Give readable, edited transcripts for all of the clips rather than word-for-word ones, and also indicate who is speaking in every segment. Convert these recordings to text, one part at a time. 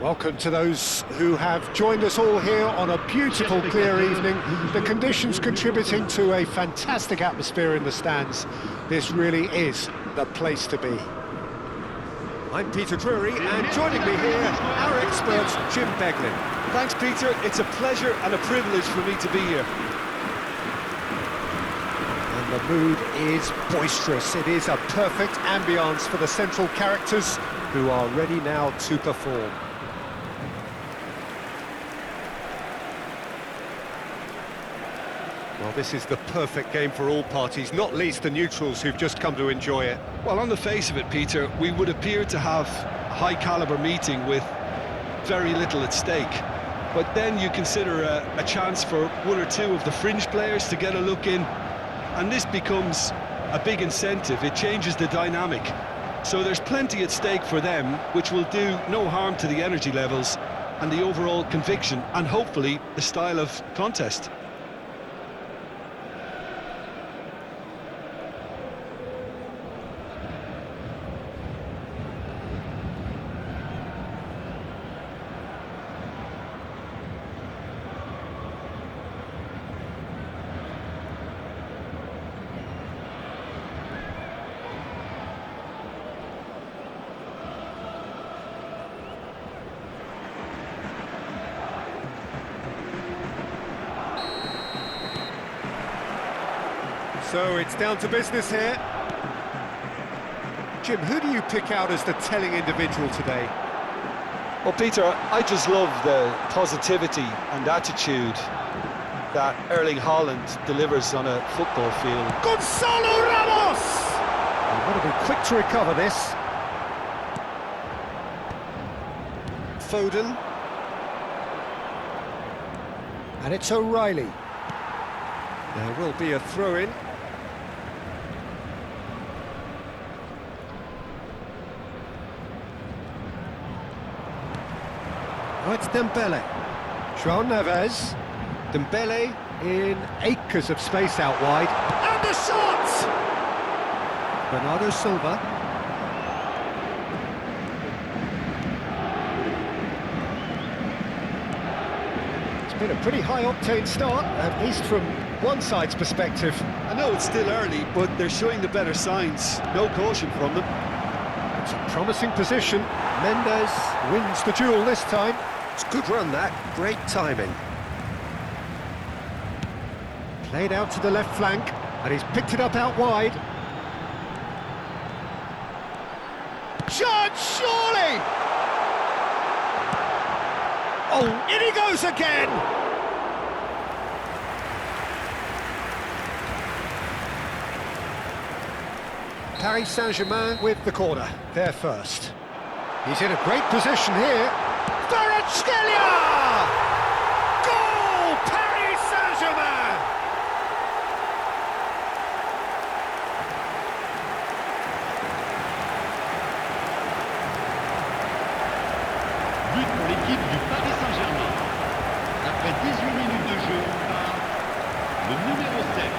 Speaker 1: Welcome to those who have joined us all here on a beautiful, clear evening. The conditions contributing to a fantastic atmosphere in the stands. This really is the place to be. I'm Peter Drury, and joining me here, our expert, Jim Beglin.
Speaker 2: Thanks, Peter. It's a pleasure and a privilege for me to be here.
Speaker 1: And the mood is boisterous. It is a perfect ambience for the central characters who are ready now to perform. Well, this is the perfect game for all parties, not least the neutrals who've just come to enjoy it.
Speaker 2: Well, on the face of it, Peter, we would appear to have a high-caliber meeting with very little at stake. But then you consider a chance for one or two of the fringe players to get a look in, and this becomes a big incentive. It changes the dynamic. So there's plenty at stake for them, which will do no harm to the energy levels and the overall conviction, and hopefully the style of contest.
Speaker 1: So it's down to business here. Jim, who do you pick out as the telling individual today?
Speaker 2: Well, Peter, I just love the positivity and attitude that Erling Haaland delivers on a football field.
Speaker 1: Gonzalo Ramos! They've got to be quick to recover this. Foden. And it's O'Reilly. There will be a throw-in. Oh, it's Dembele. João Neves. Dembele in acres of space out wide. And the shot! Bernardo Silva. It's been a pretty high-octane start, at least from one side's perspective.
Speaker 2: I know it's still early, but they're showing the better signs. No caution from them.
Speaker 1: It's a promising position. Mendes wins the duel this time. It's a good run, that. Great timing. Played out to the left flank, and he's picked it up out wide. Shot, surely! Oh, in he goes again! Paris Saint-Germain with the corner. They're first. He's in a great position here. Kvaratskhelia! Goal! Paris Saint-Germain!
Speaker 3: But pour l'équipe du Paris Saint-Germain. Après 18 minutes de jeu, le numéro 7.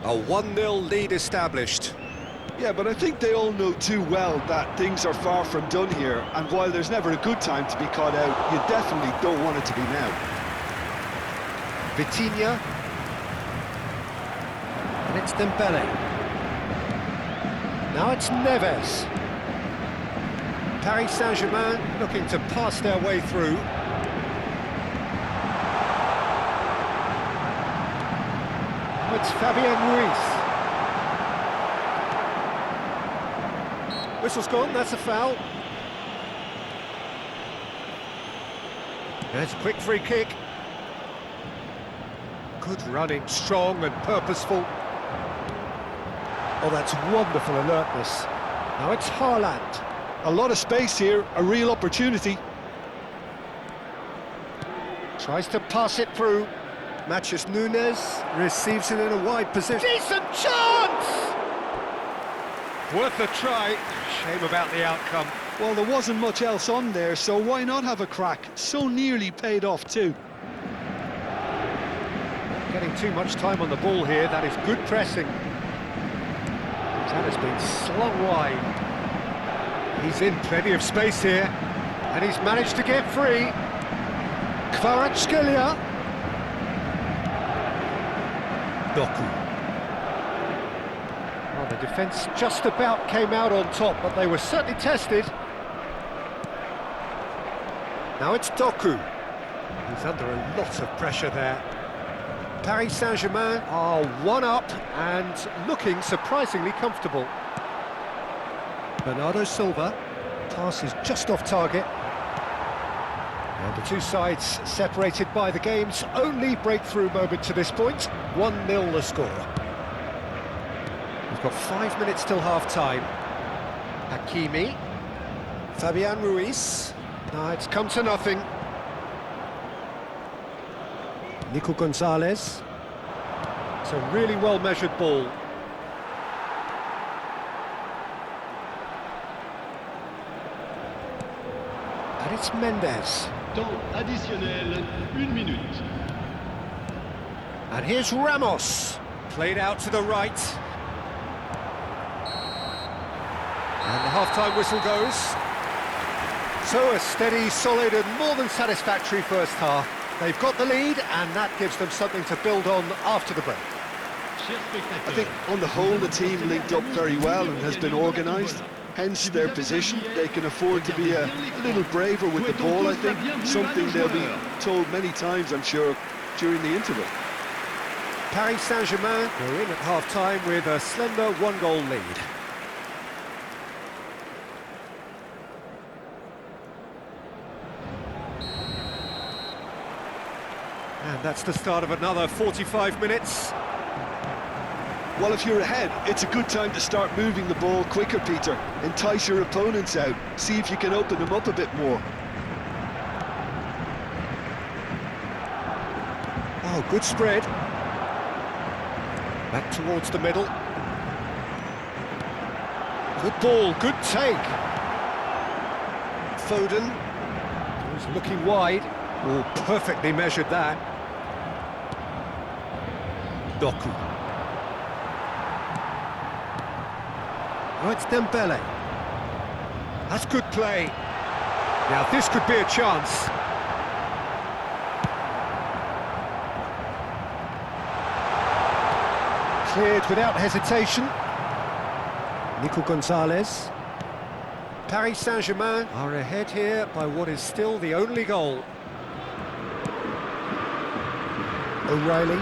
Speaker 1: A 1-0 lead established.
Speaker 2: Yeah, but I think they all know too well that things are far from done here, and while there's never a good time to be caught out, you definitely don't want it to be now.
Speaker 1: Vitinha. And it's Dembele. Now it's Neves. Paris Saint-Germain looking to pass their way through. It's Fabian Ruiz. Whistle's gone, that's a foul. There's a quick free kick. Good running, strong and purposeful. Oh, that's wonderful alertness. Now it's Haaland.
Speaker 2: A lot of space here, a real opportunity.
Speaker 1: Tries to pass it through. Matches Nunes receives it in a wide position. Decent chance! Worth a try. Shame about the outcome.
Speaker 2: Well, there wasn't much else on there, so why not have a crack? So nearly paid off too.
Speaker 1: Getting too much time on the ball here. That is good pressing. That has been slung wide. He's in plenty of space here, and he's managed to get free. Kvaratskhelia. Doku. Well, the defence just about came out on top, but they were certainly tested. Now it's Doku. He's under a lot of pressure there. Paris Saint-Germain are one up and looking surprisingly comfortable. Bernardo Silva. Pass is just off target. And the two sides separated by the game's only breakthrough moment to this point. 1-0 the score. We've got 5 minutes till half-time. Hakimi. Fabian Ruiz. No, it's come to nothing. Nico Gonzalez. It's a really well-measured ball. And it's Mendes.
Speaker 3: Temps additionnel, 1 minute.
Speaker 1: And here's Ramos. Played out to the right. And the half-time whistle goes. So a steady, solid and more than satisfactory first half. They've got the lead and that gives them something to build on after the break.
Speaker 2: I think on the whole the team linked up very well and has been organised. Hence their position. They can afford to be a little braver with the ball, I think. Something they'll be told many times, I'm sure, during the interval.
Speaker 1: Paris Saint-Germain are in at half-time with a slender 1-goal lead. And that's the start of another 45 minutes.
Speaker 2: Well, if you're ahead, it's a good time to start moving the ball quicker, Peter. Entice your opponents out. See if you can open them up a bit more.
Speaker 1: Oh, good spread. Back towards the middle. Good ball, good take. Foden. He's looking wide. Oh, perfectly measured that. Doku. Oh, it's Dembele. That's good play. Now this could be a chance. Cleared without hesitation. Nico Gonzalez. Paris Saint-Germain are ahead here by what is still the only goal. O'Reilly.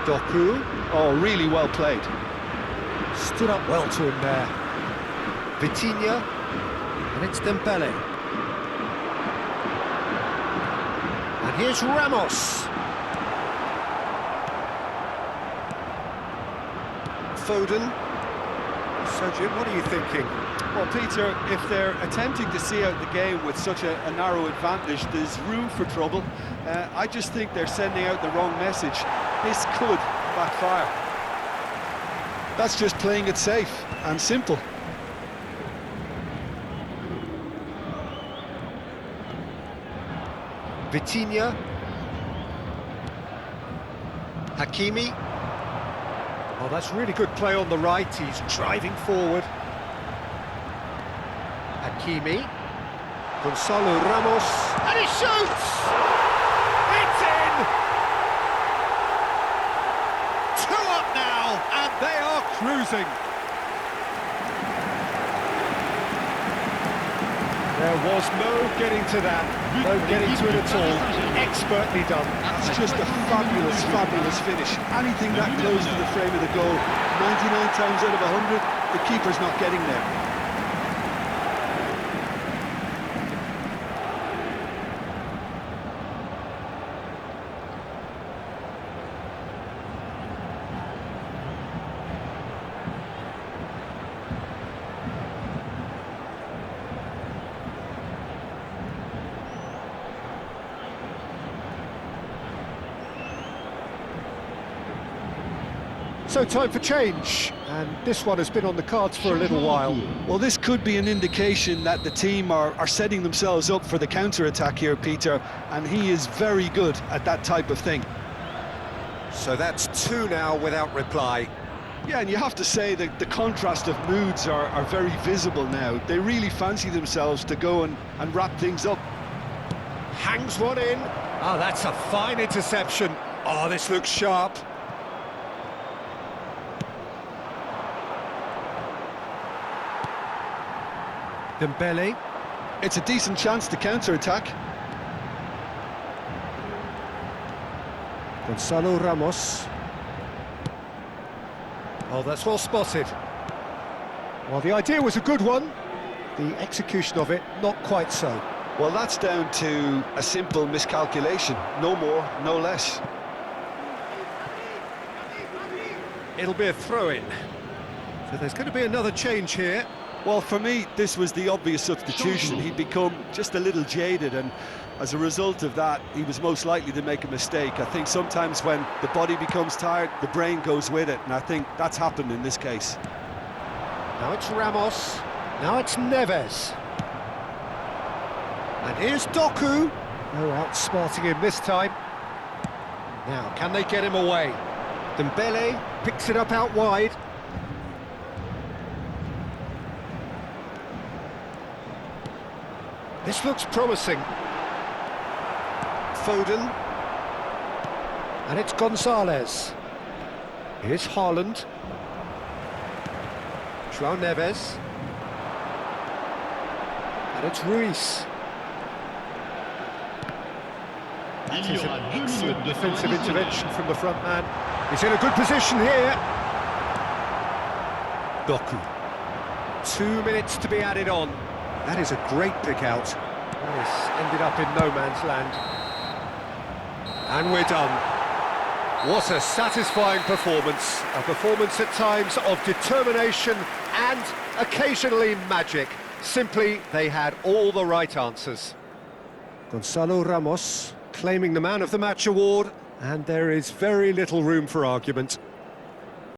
Speaker 1: Doku.
Speaker 2: Oh, really well played.
Speaker 1: Stood up well to him there. Vitinha, and it's Dembele. And here's Ramos. Foden. So, Jim, what are you thinking?
Speaker 2: Well, Peter, if they're attempting to see out the game with such a narrow advantage, there's room for trouble. I just think they're sending out the wrong message. This could backfire. That's just playing it safe and simple.
Speaker 1: Vitinha. Hakimi. Oh, that's really good play on the right. He's driving forward. Hakimi. Gonzalo Ramos. And he shoots! It's in! 2 up now, and they are cruising. There was no getting to that, no getting to it at all. Expertly done.
Speaker 2: It's just a fabulous, fabulous finish. Anything that close to the frame of the goal, 99 times out of 100, the keeper's not getting there.
Speaker 1: So time for change, and this one has been on the cards for a little while.
Speaker 2: Well, this could be an indication that the team are setting themselves up for the counter-attack here, Peter, and he is very good at that type of thing.
Speaker 1: So that's two now without reply.
Speaker 2: Yeah, and you have to say that the contrast of moods are very visible now. They really fancy themselves to go and wrap things up.
Speaker 1: Hangs one in. Oh, that's a fine interception. Oh, this looks sharp. Dembele.
Speaker 2: It's a decent chance to counter-attack.
Speaker 1: Gonzalo Ramos. Oh, that's well spotted. Well, the idea was a good one. The execution of it, not quite so.
Speaker 2: Well, that's down to a simple miscalculation. No more, no less.
Speaker 1: It'll be a throw-in. So there's going to be another change here.
Speaker 2: Well, for me, this was the obvious substitution. He'd become just a little jaded, and as a result of that, he was most likely to make a mistake. I think sometimes when the body becomes tired, the brain goes with it, and I think that's happened in this case.
Speaker 1: Now it's Ramos. Now it's Neves. And here's Doku. No outsmarting him this time. Now, can they get him away? Dembele picks it up out wide. This looks promising. Foden. And it's Gonzalez. Here's Haaland. João Neves. And it's Ruiz. That is an excellent defensive intervention from the front man. He's in a good position here. Doku. 2 minutes to be added on. That is a great pick out. This ended up in no man's land. And we're done. What a satisfying performance. A performance at times of determination and occasionally magic. Simply, they had all the right answers. Gonzalo Ramos claiming the Man of the Match award, and there is very little room for argument.